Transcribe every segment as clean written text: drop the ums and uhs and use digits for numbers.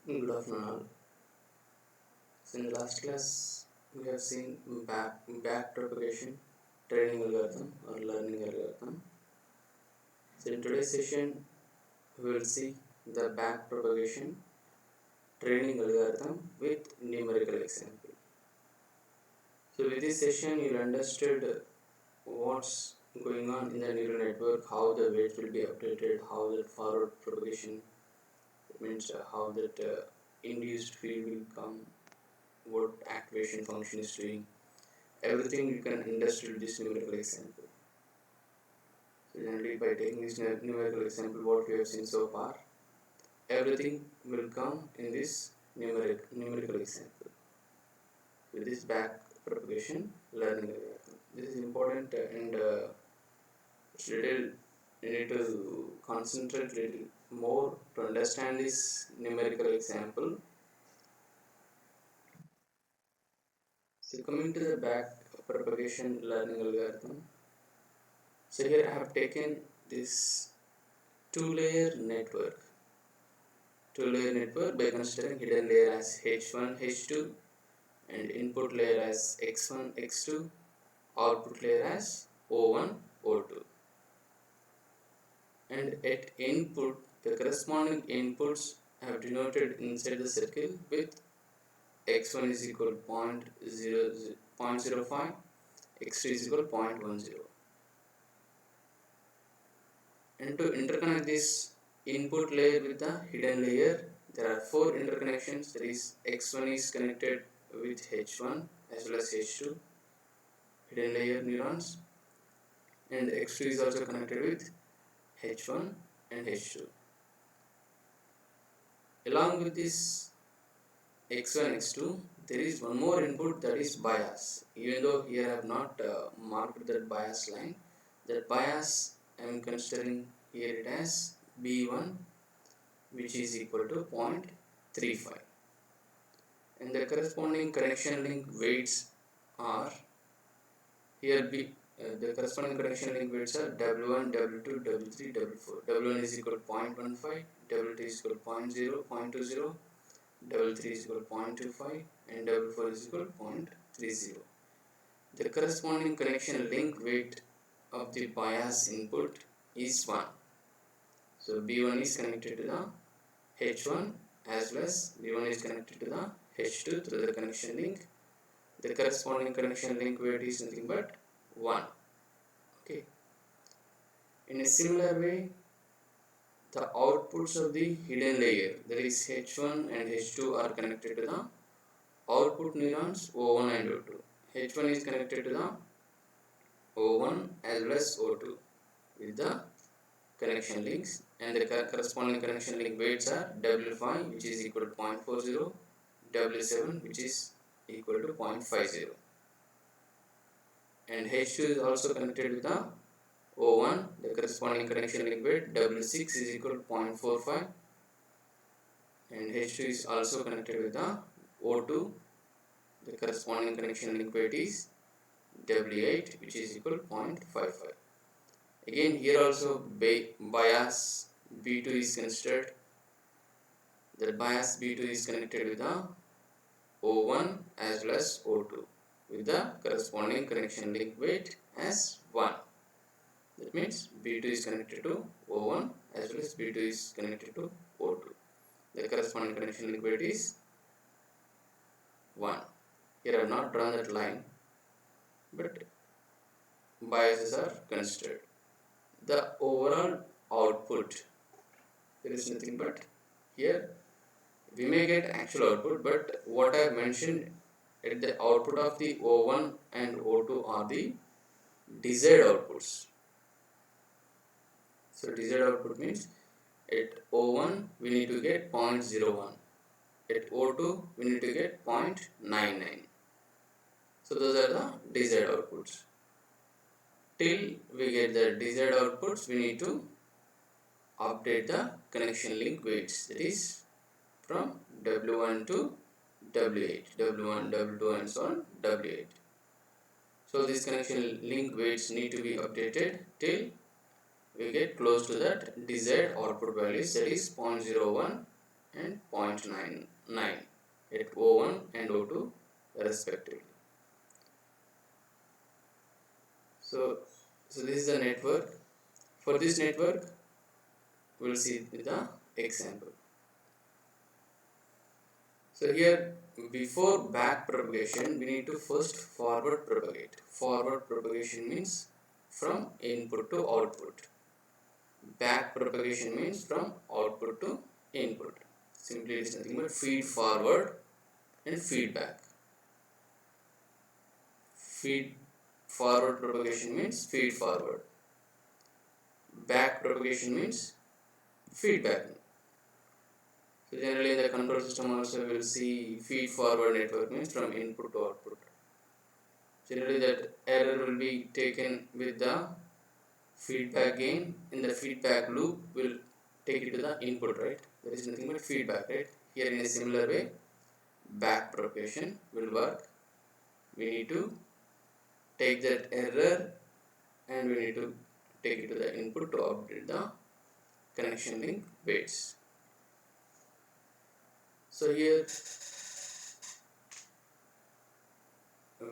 Good afternoon all. So in the last class we have seen back propagation training algorithm or learning algorithm. So in today's session we will see the back propagation training algorithm with numerical example. So with this session you'll understood what's going on in the neural network, how the weights will be updated, how that forward propagation, it means how that induced field will come, what activation function is doing. Everything you can understand this numerical example. So generally by taking this numerical example what we have seen so far, everything will come in this numerical example with this back propagation learning algorithm. This is important and it's little you need to concentrate little more to understand this numerical example. So coming to the back propagation learning algorithm. So here I have taken this two-layer network by considering hidden layer as H1, H2 and input layer as X1, X2, output layer as O1, O2. And at input, the corresponding inputs have denoted inside the circle with X1 is equal to 0.05, X2 is equal to 0.10. And to interconnect this input layer with the hidden layer, there are four interconnections. That is, X1 is connected with H1 as well as H2 hidden layer neurons, and X2 is also connected with H1 and H2. Along with this X1 X2, there is one more input, that is bias. Even though here I have not marked that bias line, that bias I am considering here it as B1, which is equal to 0.35, and the corresponding connection link weights are here the corresponding connection link weights are W1, W2, W3, W4. W1 is equal to 0.15, W2 is equal to 0.0, 0.20, W3 is equal to 0.25 and W4 is equal to 0.30. The corresponding connection link weight of the bias input is 1. So B1 is connected to the H1 as well as B1 is connected to the H2 through the connection link. The corresponding connection link weight is nothing but 1. Okay. In a similar way, the outputs of the hidden layer, that is H1 and H2, are connected to the output neurons O1 and O2. H1 is connected to the O1 as well as O2 with the connection links, and the corresponding connection link weights are W5, which is equal to 0.40, W7, which is equal to 0.50, and H2 is also connected with the O1. The corresponding connection link weight W6 is equal to 0.45, and H2 is also connected with the O2. The corresponding connection link weight is W8, which is equal to 0.55. Again, here also bias B2 is considered. The bias B2 is connected with the O1 as well as O2 with the corresponding connection link weight as 1. That means B2 is connected to O1 as well as B2 is connected to O2. The corresponding connection link weight is 1. Here I have not drawn that line, but biases are considered. The overall output, there is nothing but here we may get actual output, but what I have mentioned at the output of the O1 and O2 are the desired outputs. So desired output means at O1 we need to get 0.01, at O2 we need to get 0.99. So those are the desired outputs. Till we get the desired outputs, we need to update the connection link weights, that is from W1 to W8, W1, W2 and so on, W8. So these connection link weights need to be updated till we get close to that desired output values, that is 0.01 and 0.99 at O1 and O2 respectively. So this is the network. For this network, we will see the example. So here, before back propagation, we need to first forward propagate. Forward propagation means from input to output. Back propagation means from output to input. Simply it is nothing but feed forward and feedback. Feed forward propagation means feed forward. Back propagation means feedback. So generally in the control system also we will see feed forward network means from input to output. Generally that error will be taken with the feedback gain. In the feedback loop will take it to the input, right? There is nothing but feedback, right? Here in a similar way, back propagation will work. We need to take that error and we need to take it to the input to update the connection link weights. So here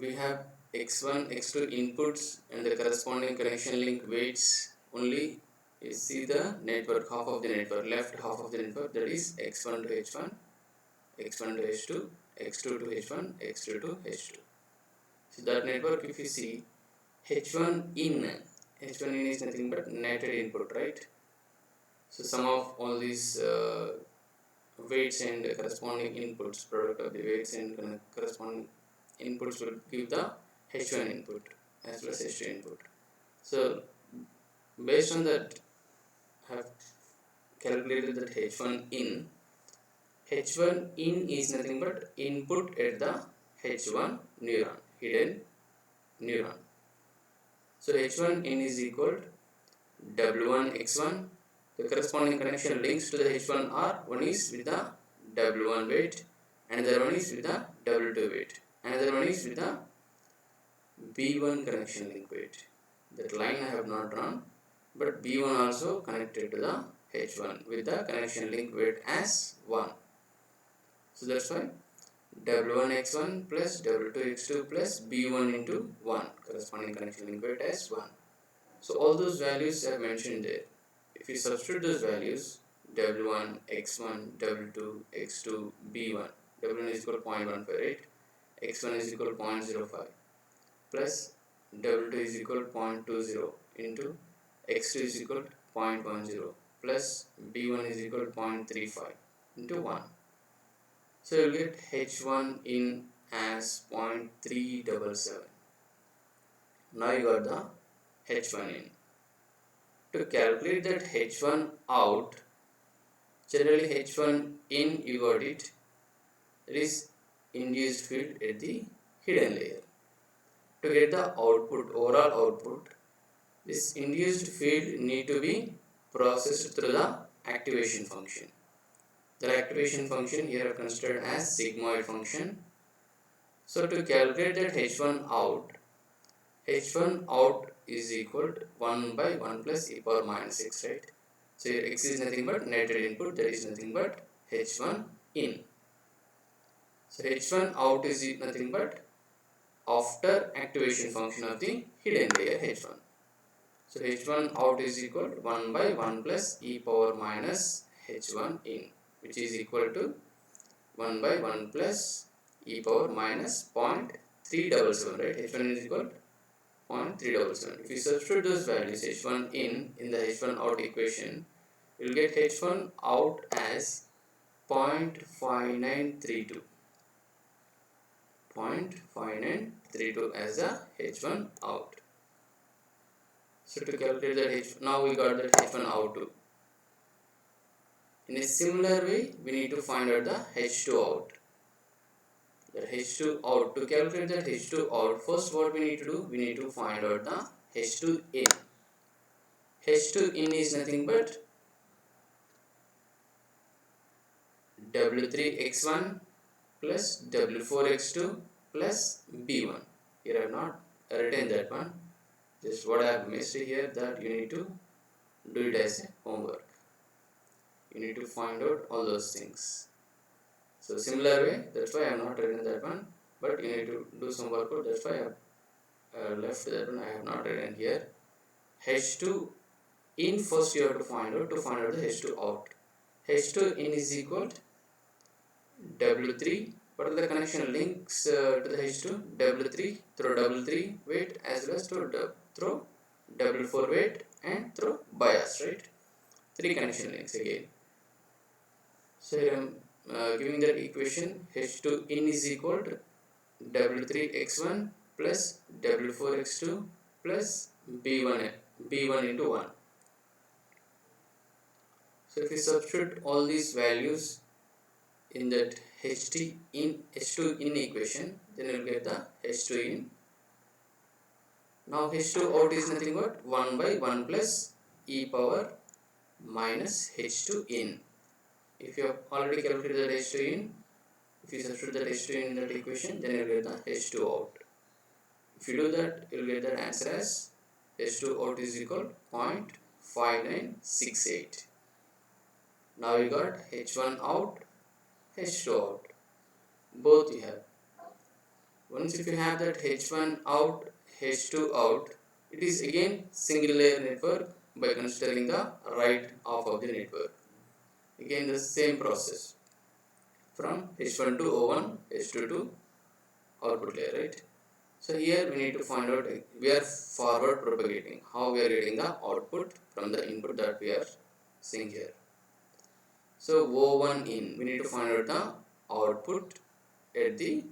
we have x1, x2 inputs and the corresponding connection link weights only. You see the network, half of the network, left half of the network, that is x1 to h1, x1 to h2, x2 to h1, x2 to h2. So that network, if you see h1 in is nothing but netted input, right? So sum of all these weights and corresponding inputs, product of the weights and corresponding inputs will give the h1 input as well as h2 input. So based on that, I have calculated that h1 in. h1 in is nothing but input at the h1 neuron, hidden neuron. So h1 in is equal to w1 x1. The corresponding connection links to the h1 are, one is with the w1 weight, another one is with the w2 weight, another one is with the b1 connection link weight. That line I have not drawn, but b1 also connected to the h1 with the connection link weight as 1. So that's why w1 x1 plus w2 x2 plus b1 into 1, corresponding connection link weight as 1. So all those values I have mentioned there. If you substitute those values, w1 x1 w2 x2 b1, w1 is equal to 0.158, x1 is equal to 0.05 plus w2 is equal to 0.20 into x2 is equal to 0.10 plus b1 is equal to 0.35 into 1. So you will get h1 in as 0.377. Now you got the h1 in. To calculate that h1 out, generally h1 in you got it, it is induced field at the hidden layer. To get the output, overall output, this induced field need to be processed through the activation function. The activation function here are considered as sigmoid function. So to calculate that h1 out is equal to 1 by 1 plus e power minus 6, right? So here x is nothing but netted input, that is nothing but h1 in. So h1 out is nothing but after activation function of the hidden layer h1. So h1 out is equal to 1 by 1 plus e power minus h1 in, which is equal to 1 by 1 plus e power minus 0.377, right? h1 is equal to 0.377. If you substitute those values h1 in the h1 out equation, you will get h1 out as 0.5932. 0.5932 as the h1 out. So to calculate that h, now we got that h1 out too. In a similar way, we need to find out the h2 out. The h2 out. To calculate that h2 out, first what we need to do, we need to find out the h2 in. h2 in is nothing but w3 x1 plus w4 x2 plus b1. Here I have not written that one. Just what I have missed here, that you need to do it as a homework. You need to find out all those things. So similar way, that's why I am not written that one, but you need to do some workout. That's why I have left that one. I have not written here. H2 in, first you have to find out the H2 out. H2 in is equal to W3. What are the connection links to the H2? W3 through W3 weight as well as through W4 weight and through bias, right? Three connection links again. So here I am giving that equation. H2 in is equal to W3x1 plus W4x2 plus B1 into 1. So if we substitute all these values in that H2 in equation, then we will get the H2 in. Now H2 out is nothing but 1 by 1 plus e power minus H2 in. If you have already calculated that H2 in, if you substitute that H2 in that equation, then you will get the H2 out. If you do that, you will get that answer as H2 out is equal to 0.5968. Now you got H1 out, H2 out. Both you have. Once if you have that H1 out, H2 out, it is again single layer network by considering the right half of the network. Again the same process from H1 to O1, H2 to output layer, right? So here we need to find out, we are forward propagating, how we are getting the output from the input that we are seeing here. So O1 in, we need to find out the output at the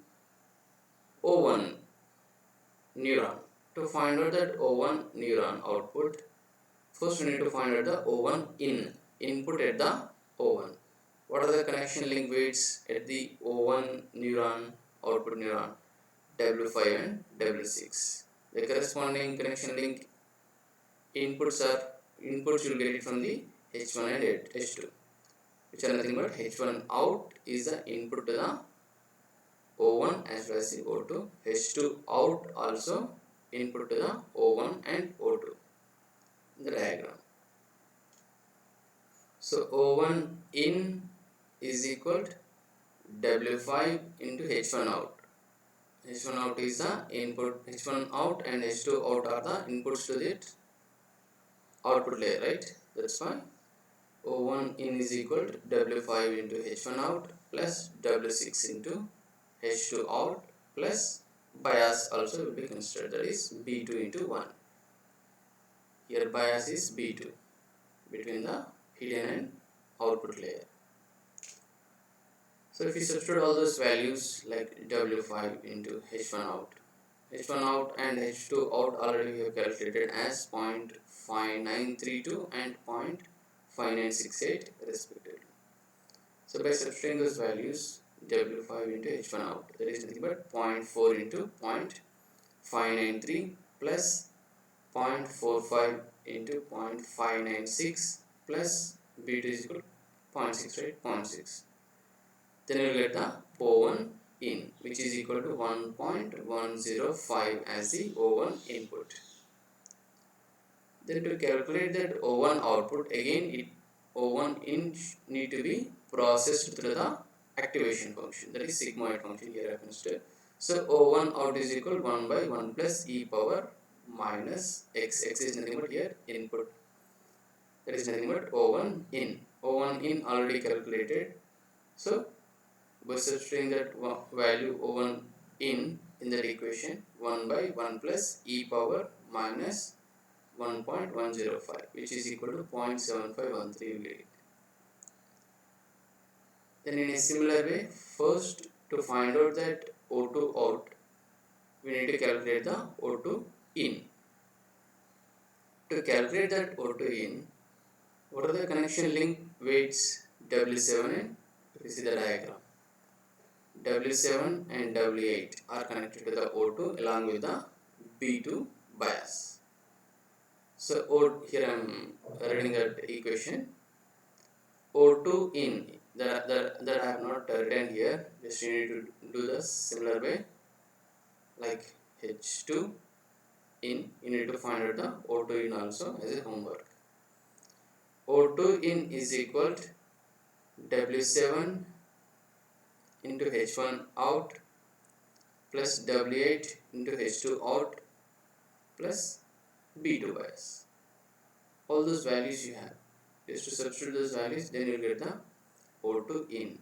O1 neuron. To find out that O1 neuron output, first we need to find out the O1 in, input at the O1. What are the connection link weights at the O1 neuron, output neuron? W5 and W6. The corresponding connection link inputs you will get it from the H1 and H2, which are nothing but H1 out is the input to the O1 as well as the O2. H2 out also input to the O1 and O2 in the diagram. So O1 in is equal to W5 into H1 out. H1 out is the input, H1 out and H2 out are the inputs to the output layer, right? That's why O1 in is equal to W5 into H1 out plus W6 into H2 out plus bias also will be considered, that is B2 into 1. Here bias is B2 between the hidden and output layer. So if we substitute all those values like W5 into H1 out and H2 out already we have calculated as 0.5932 and 0.5968 respectively. So by substituting those values, W5 into H1 out, that is nothing but 0.4 into 0.593 plus 0.45 into 0.596 plus B2 is equal to 0.6, right? 0.6. Then we will get the O1 in, which is equal to 1.105 as the O1 input. Then to calculate that O1 output, again O1 in need to be processed through the activation function, that is sigmoid function here I have considered. So O1 out is equal to 1 by 1 plus e power minus x. X is nothing but here input, that is nothing but O1 in. O1 in already calculated. So by substituting that value O1 in that equation, 1 by 1 plus e power minus 1.105, which is equal to 0.7513. Then in a similar way, first to find out that O2 out, we need to calculate the O2 in. To calculate that O2 in, what are the connection link weights W7 and, if you see the diagram, W7 and W8 are connected to the O2 along with the B2 bias. So here I am writing that equation. O2 in, that I have not written here, just you need to do the similar way like H2 in, you need to find out the O2 in also as a homework. O2 in is equal to W7 into H1 out plus W8 into H2 out plus B2 bias. All those values you have. Just to substitute those values, then you will get the O2 in.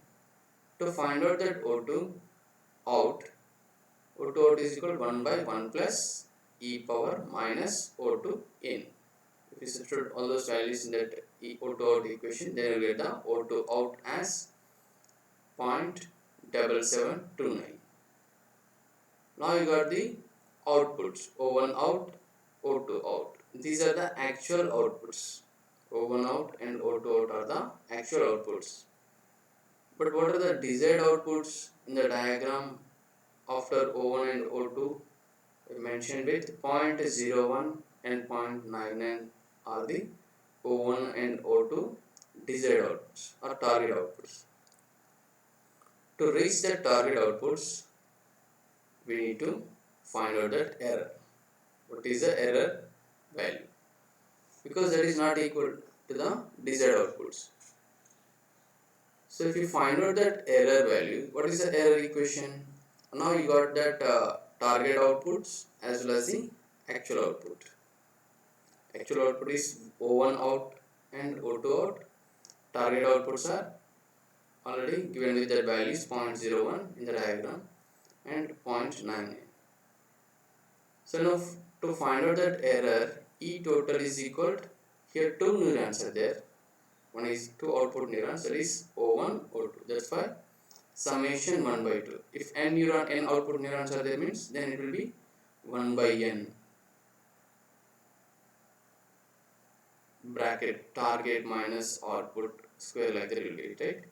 To find out that O2 out, O2 out is equal to 1 by 1 plus e power minus O2 in. If you substitute all those values in that O2 out equation, then you will get the O2 out as 0.7729. Now you got the outputs, O1 out, O2 out. These are the actual outputs. O1 out and O2 out are the actual outputs. But what are the desired outputs in the diagram after O1 and O2? We mentioned with 0.01 and 0.99 are the O1 and O2 desired outputs or target outputs. To reach the target outputs, we need to find out that error. What is the error value? Because that is not equal to the desired outputs. So if you find out that error value, what is the error equation? Now you got that target outputs as well as the actual output. Actual output is O1 out and O2 out. Target outputs are already given with their values 0.01 in the diagram and 0.99. So now to find out that error, E total is equal to, here two neurons are there. One is two output neurons, that is O1, O2. That's why summation 1 by 2. If n output neurons are there means, then it will be 1 by n. Bracket target minus output square, like that you will get, right?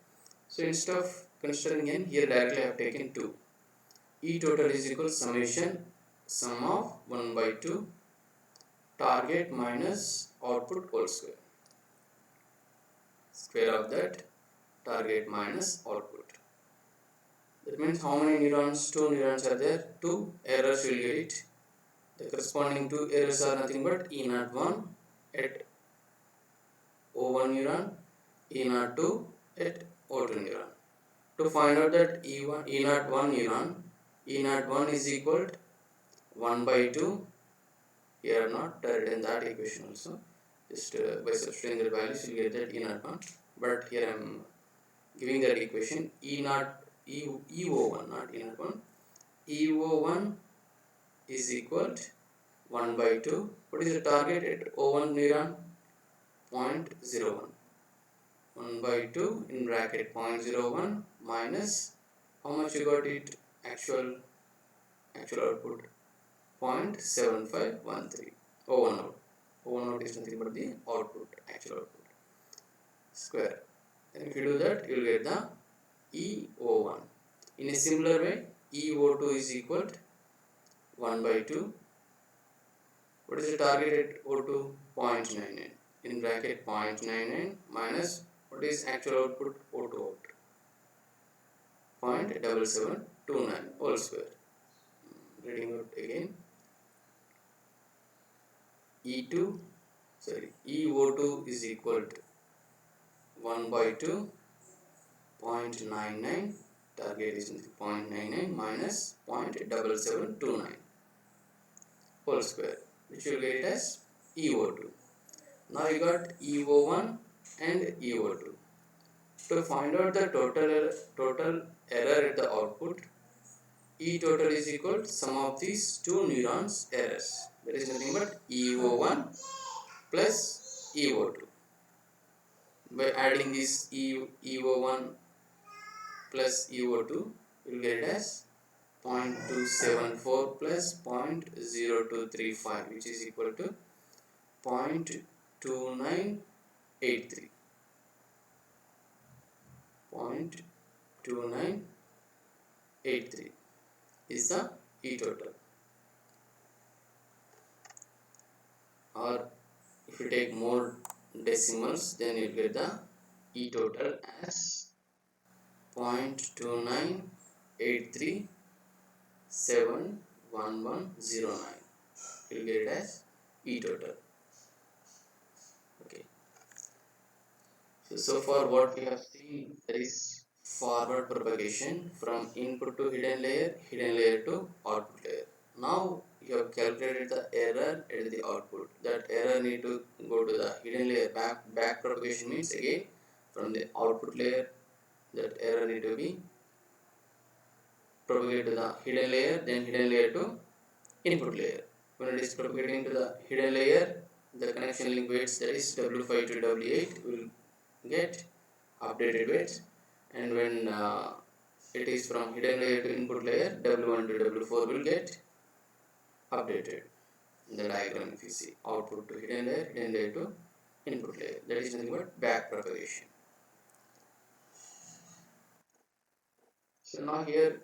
So instead of considering n, here directly I have taken 2. E total is equal to summation sum of 1 by 2 target minus output whole square. Square of that target minus output. That means how many neurons? 2 neurons are there. 2 errors will get it. The corresponding 2 errors are nothing but E01 at O1 neuron, E02 at O2 neuron. To find out that E01 neuron, E01 is equal to 1 by 2. Here I have not written that equation also. Just by substituting the values you will get that E01. But here I am giving that equation E01, not E01. E01 is equal to 1 by 2. What is the target at O1 neuron? 0.01. 1 by 2 in bracket 0.01 minus how much you got it? Actual output 0.7513. O1 out. O1 out is nothing but the output, actual output square. And if you do that, you will get the E01. In a similar way, E02 is equal to 1 by 2. What is the target at O2? 0.99. In bracket 0.99 minus what is actual output? O2 out. 0.7729 whole square. Reading out again. E02 is equal to 1 by 2 0.99, target is 0.99 minus 0.7729 whole square, which you will get as E02. Now you got E01 and E02. To find out the total error at the output, E total is equal to sum of these two neurons errors. That is nothing but E01 plus E02. By adding this E01 plus E02, you will get it as 0.274 plus 0.0235, which is equal to 0.2983. 0.2983 is the E total. Or if you take more decimals, then you get the E total as 0.2983711109. You will get it as E total. Okay. So far what we have seen that is forward propagation from input to hidden layer to output layer. Now you have calculated the error at the output. That error need to go to the hidden layer. Back propagation means again from the output layer that error need to be propagated to the hidden layer, then hidden layer to input layer. When it is propagating to the hidden layer, the connection link weights, that is W5 to W8, will get updated weights, and when it is from hidden layer to input layer, W1 to W4 will get updated in the diagram. If you see output to hidden layer to input layer, that is nothing but back propagation. So now here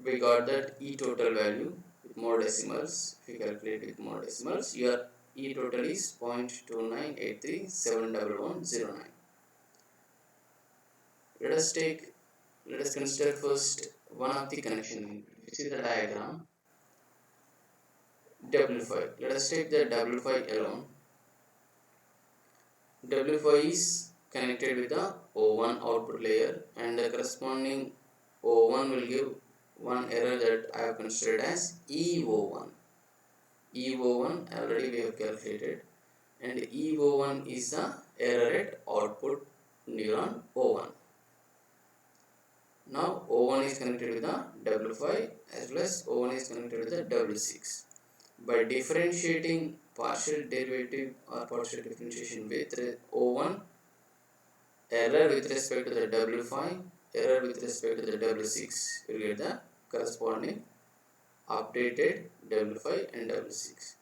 we got that E total value with more decimals. If you calculate with more decimals, your E total is 0.298371109. Let us consider first one of the connection. You see the diagram W5. Let us take the W5 alone. W5 is connected with the O1 output layer, and the corresponding O1 will give one error that I have considered as EO1. EO1 already we have calculated, and EO1 is the error at output neuron O1. Now O1 is connected with the W5 as well as O1 is connected with the W6. By differentiating partial derivative or partial differentiation with O1, error with respect to the W5, error with respect to the W6, you will get the corresponding updated W5 and W6.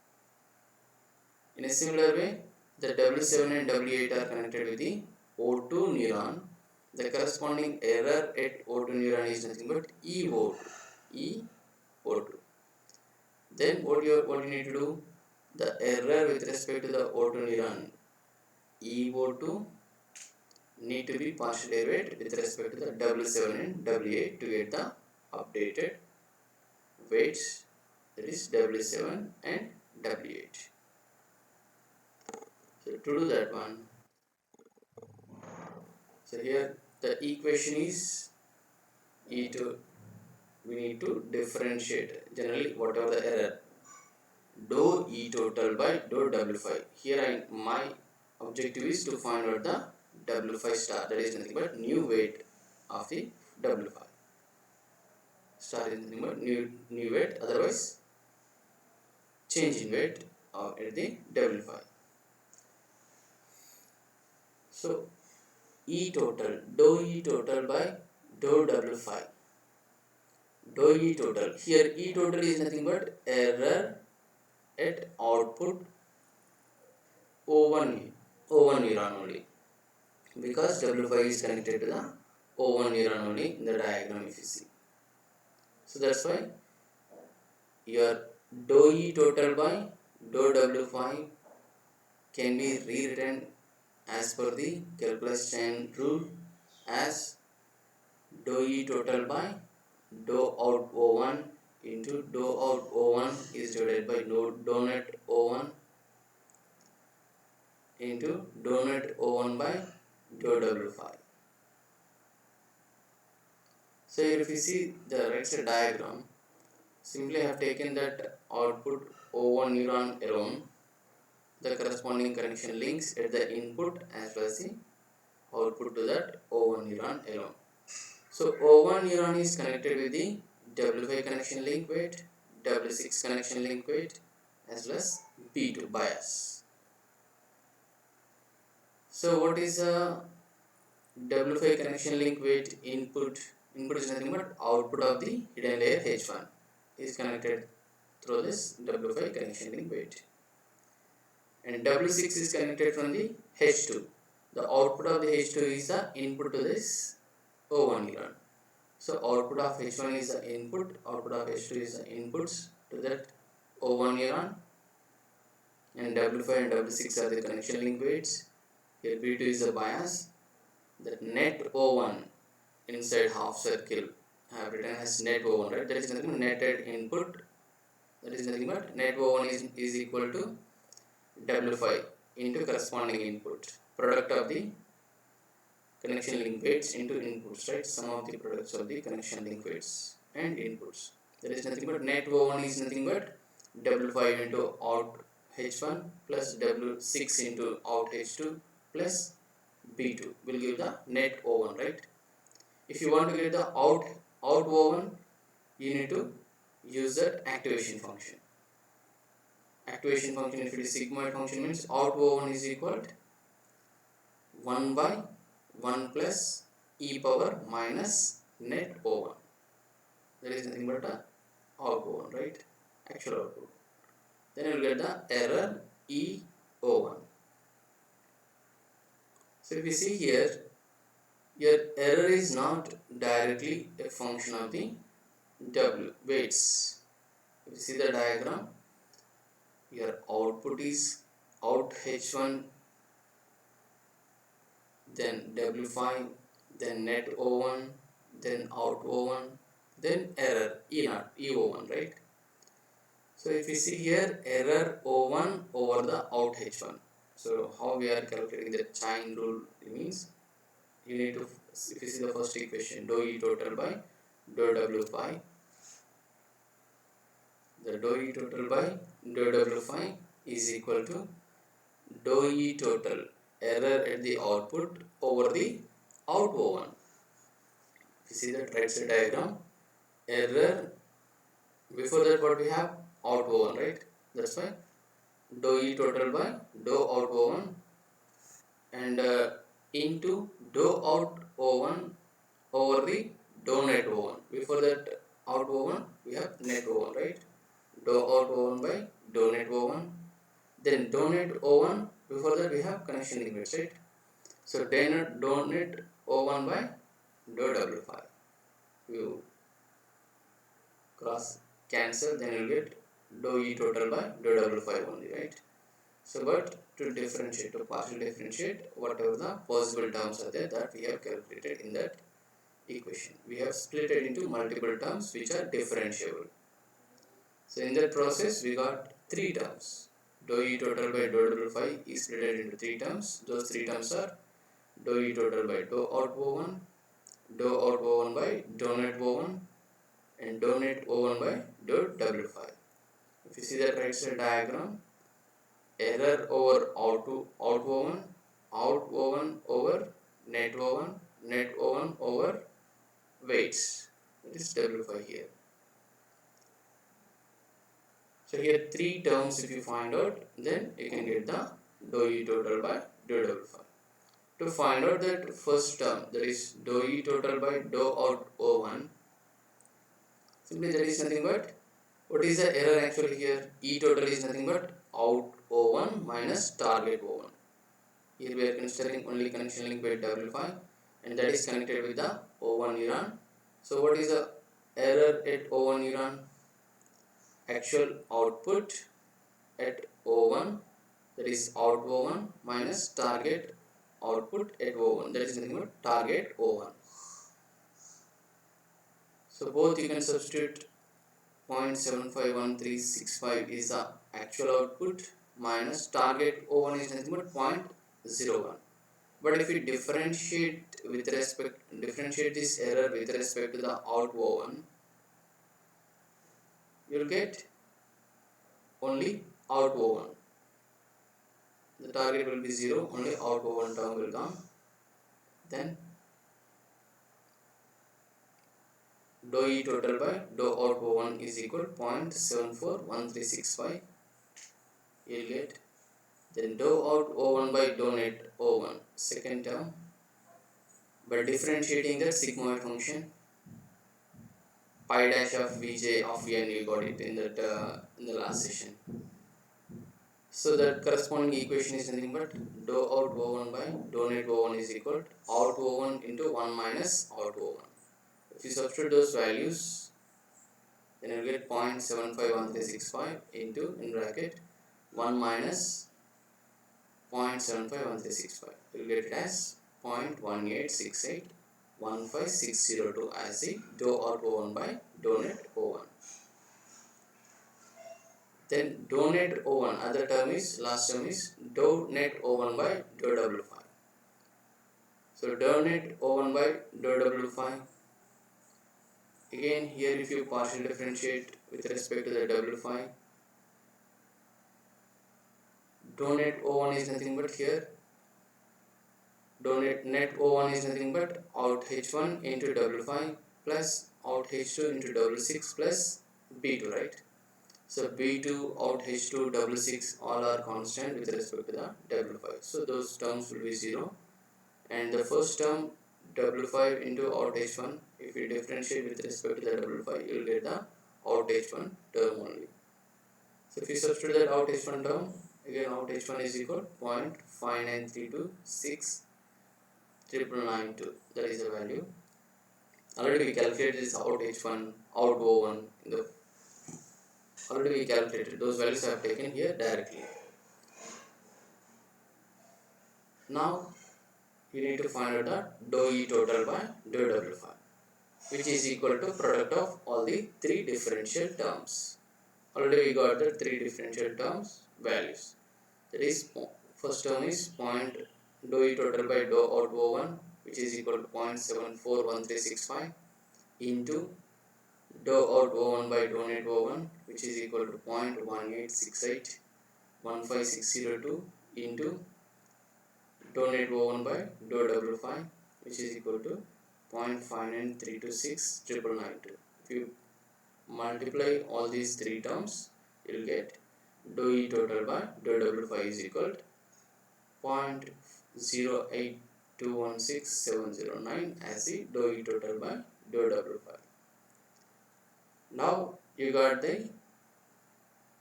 In a similar way, the W7 and W8 are connected with the O2 neuron. The corresponding error at O2 neuron is nothing but EO2. EO2. Then what you need to do? The error with respect to the O2 neuron EO2 need to be partially derived with respect to the W7 and W8 to get the updated weights, that is W7 and W8. So to do that one, so here the equation is E2. We need to differentiate generally whatever the error, dou E total by dou W5. Here my objective is to find out the W5 star, that is nothing but new weight of the W5. Star is nothing but new weight, otherwise change in weight at the W5. So E total, dou E total by dou W5. Dou E total, here E total is nothing but error at output O1 neuron only, because W5 is connected to the O1 neuron only in the diagram if you see. So that's why your dou E total by dou W5 can be rewritten as per the calculus chain rule as dou E total by dou out O1 into dou out O1 is divided by dou net O1 into dou net O1 by dou W5. So here if you see the right side diagram, simply I have taken that output O1 neuron alone, the corresponding connection links at the input as well as the output to that O1 neuron alone. So O1 neuron is connected with the W5 connection link weight, W6 connection link weight as well as B2 bias. So what is a W5 connection link weight input? Input is nothing but output of the hidden layer H1 is connected through this W5 connection link weight, and W6 is connected from the H2. The output of the H2 is the input to this O1 neuron. So output of H1 is the input, output of H2 is the inputs to that O1 neuron, and W5 and W6 are the connection link weights. Here B2 is the bias. That net O1 inside half circle I have written as net O1, right? That is nothing but netted input. That is nothing but net O1 is equal to W5 into corresponding input, product of the connection link weights into inputs, right? Sum of the products of the connection link weights and inputs. There is nothing but net O1 is nothing but W5 into out H1 plus W6 into out H2 plus B2 will give the net O1, right? If you want to get the out O1, you need to use that activation function. Activation function, if it is sigmoid function, means out O1 is equal to 1 by 1 plus e power minus net O1. There is nothing but the out O1, right? Actual output. Then you will get the error E01. So if you see here, your error is not directly a function of the W weights. If you see the diagram, your output is out H1, then W5, then net O1, then out O1, then error E0, E01, right? So if you see here, error O1 over the out H1. So how we are calculating the chain rule means, you need to, if you see the first equation, dou E total by dou W5, the dou E total by dou W5 is equal to dou E total error at the output over the out O1. If you see that right side diagram, error, before that what we have, out O1, right? That's why dou E total by dou out O1 and into dou out O1 over the dou net O1. Before that out O1 we have net O1, right? Dou out O1 by dou net O1. Then dou net O1, before that we have connection limits, right? So dou net O1 by dou W5. You cross cancel, then you get dou E total by dou W5 only, right? So but to differentiate, to partially differentiate whatever the possible terms are there that we have calculated in that equation. We have split it into multiple terms which are differentiable. So in that process we got three terms. Dou E total by dou W5 is split into three terms. Those three terms are dou E total by dou out O1, dou out O1 by dou net O1 and dou net O1 by dou W5. If you see that right side diagram, error over out O1, out O1 over net O1, net O1 over weights. That is W5 here. So here three terms if you find out, then you can get the dou E total by dou W5. To find out that first term, that is dou E total by dou out O1, simply that is nothing but, what is the error actually here? E total is nothing but out O1 minus target O1. Here we are considering only connection link with W5 and that is connected with the O1 neuron. So what is the error at O1 neuron? Actual output at O1, that is out O1 minus target output at O1, that is nothing but target O1. So both you can substitute 0.751365 is the actual output minus target O1 is nothing but 0.01. But if we differentiate this error with respect to the out O1, you will get only out O1. The target will be 0, only out O1 term will come. Then dou E total by dou out O1 is equal to 0.741365. You will get then dou out O1 by dou net O1, second term, by differentiating that sigmoid function, pi dash of Vj of n, you got it in that in the last session. So that corresponding equation is nothing but dou out O1 by dou net O1 is equal to out O1 into 1 minus out O1. If you substitute those values, then you will get 0.751365 into, in bracket, 1 minus 0.751365. You will get it as 0.186815602 as the dou out O1 by dou net O1. Then dou net O1, other term is, last term is dou net O1 by dou W5. So dou net O1 by dou W5. Again here if you partially differentiate with respect to the W5, dou net O1 is nothing but here, dou net O1 is nothing but out H1 into W5 plus out H2 into W6 plus B2, right? So B2 out H2 W6 all are constant with respect to the W5. So those terms will be 0. And the first term W5 into out H1, if you differentiate with respect to the W5, you will get the out H1 term only. So if you substitute that out H1 term, again out H1 is equal to 0.59326 992. That is the value. Already we calculated this out H1, out O1 in the already we calculated those values I have taken here directly. Now you need to find out the dou E total by dou W5, which is equal to product of all the three differential terms. Already we got the three differential terms values. That is, first term is point dou E total by dou out O1, which is equal to 0.741365 into dou out O1 by dou net O1, which is equal to 0.186815602 into dou net O1 by dou W5, which is equal to 0.59326 992. If you multiply all these three terms, you will get dou E total by dou W5 is equal to 0.08216,709 as the dou E total by dou W5. Now you got the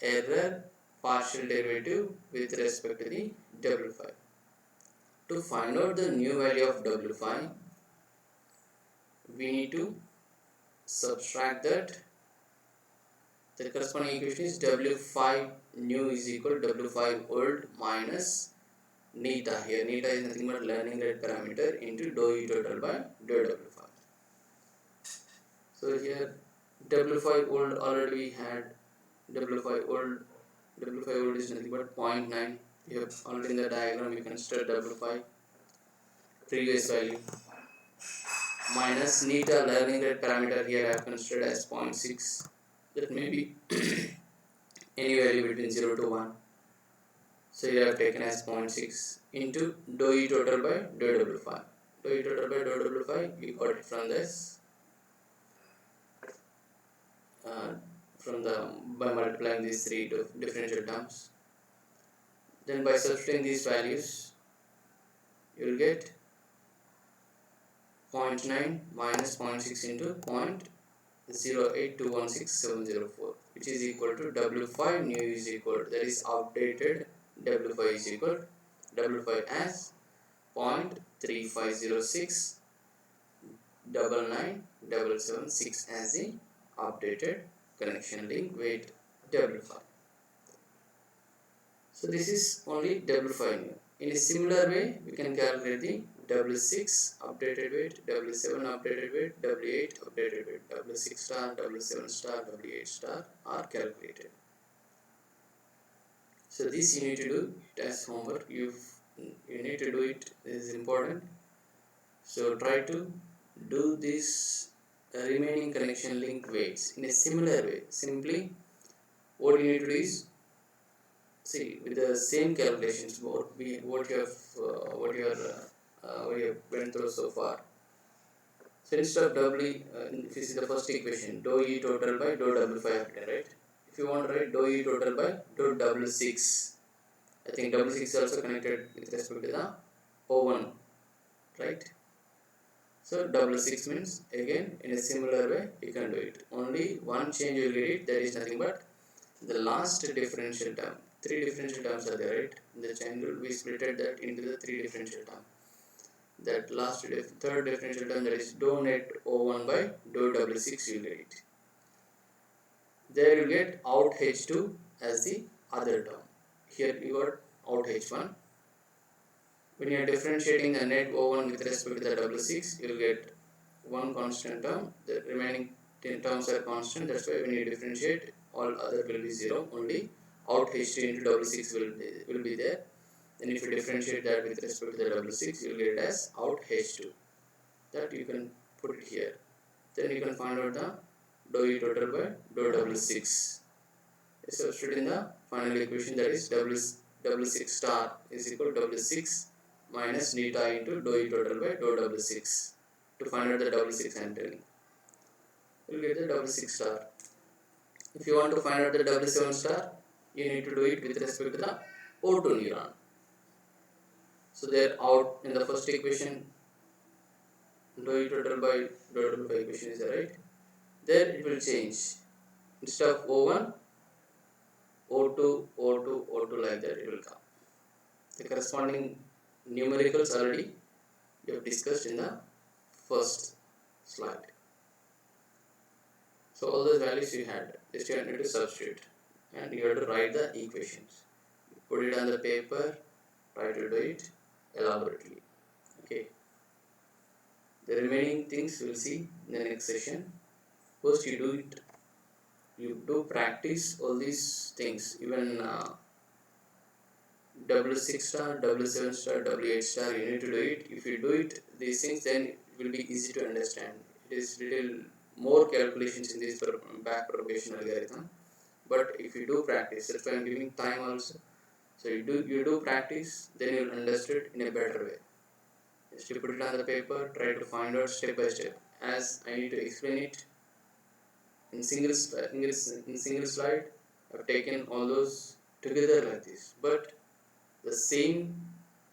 error partial derivative with respect to the W5. To find out the new value of W5, we need to subtract that. The corresponding equation is W5 new is equal to W5 old minus neta. Here neta is nothing but learning rate parameter into dou E total by dou W5. So here W5 old already we had W5 old is nothing but 0.9. You have already in the diagram you can start W5 previous value minus neta learning rate parameter. Here I have considered as 0.6. That may be any value between 0 to 1. So here I have taken as 0.6 into dou E total by dou W5. Dou E total by dou W5 we got it from this by multiplying these three differential terms. Then by substituting these values, you will get 0.9 minus 0.6 into 0.08216,704, which is equal to W5 new is equal to, that is updated W5 is equal to W5 as 0.3506 99776 as the updated connection link weight W5. So this is only W5 new. In a similar way, we can calculate the W6 updated weight, W7 updated weight, W8 updated weight, W6 star, W7 star, W8 star are calculated. So this you need to do it as homework. You need to do it. This is important. So try to do this remaining connection link weights in a similar way. Simply, what you need to do is see with the same calculations what you have went through so far. So instead of doubly, if you see the first equation, dou E total by dou W5, right? If you want to write dou E total by dou W6, I think W6 is also connected with respect to the O1, right? So W6 means again in a similar way you can do it. Only one change you will get it, that is nothing but the last differential term. Three differential terms are there, right? In the chain rule we splitted that into the three differential terms. That last third differential term, that is dou net O1 by dou W6, you will get it. There you get out H2 as the other term. Here you got out H1. When you are differentiating the net O1 with respect to the W6, you will get one constant term. The remaining 10 terms are constant. That's why when you differentiate, all other will be 0. Only out H2 into W6 will be there. Then if you differentiate that with respect to the W6, you will get it as out H2. That you can put it here. Then you can find out the dou E total by dou W6. Substitute in the final equation, that is W6 star is equal to W6 minus neta into dou E total by dou W6. To find out the W6 I am telling, you will get the W6 star. If you want to find out the W7 star, you need to do it with respect to the O2 neuron. So there out in the first equation, dou E total by dou W equation is right. There it will change. Instead of O1, O2, O2, O2 like that it will come. The corresponding numericals already we have discussed in the first slide. So all those values you had, just you need to substitute and you have to write the equations. Put it on the paper, try to do it elaborately. Okay. The remaining things we'll see in the next session. First you do practice all these things, even W6 star, W7 star, W8 star, you need to do it. If you do it, these things, then it will be easy to understand. It is little more calculations in this back propagation algorithm. But if you do practice, that's why I'm giving time also. So you do practice, then you'll understand in a better way. Just to put it on the paper, try to find out step by step. As I need to explain it in single slide, I've taken all those together like this. But the same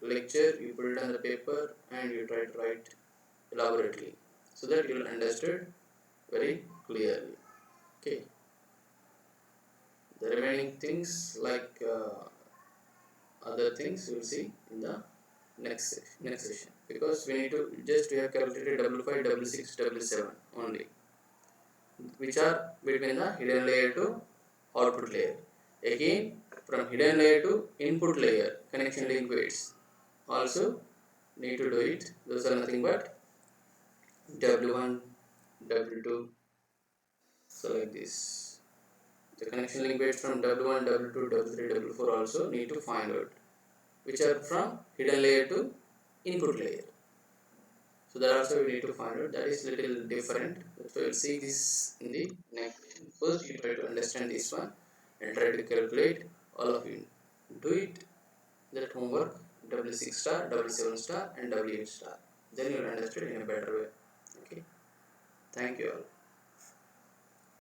lecture you put it on the paper and you try to write elaborately so that you will understand very clearly. Okay. The remaining things like other things you will see in the next session, because we need to we have calculated W5, W6, W7 only, which are between the hidden layer to output layer. Again, from hidden layer to input layer, connection link weights also need to do it. Those are nothing but W1, W2, so like this. The connection link weights from W1, W2, W3, W4 also need to find out, which are from hidden layer to input layer. So that also we need to find out. That is little different. So we'll see this in the next. First you try to understand this one and try to calculate. All of you do it, that homework, W6 star, W7 star and W8 star. Then you will understand in a better way. Okay. Thank you all.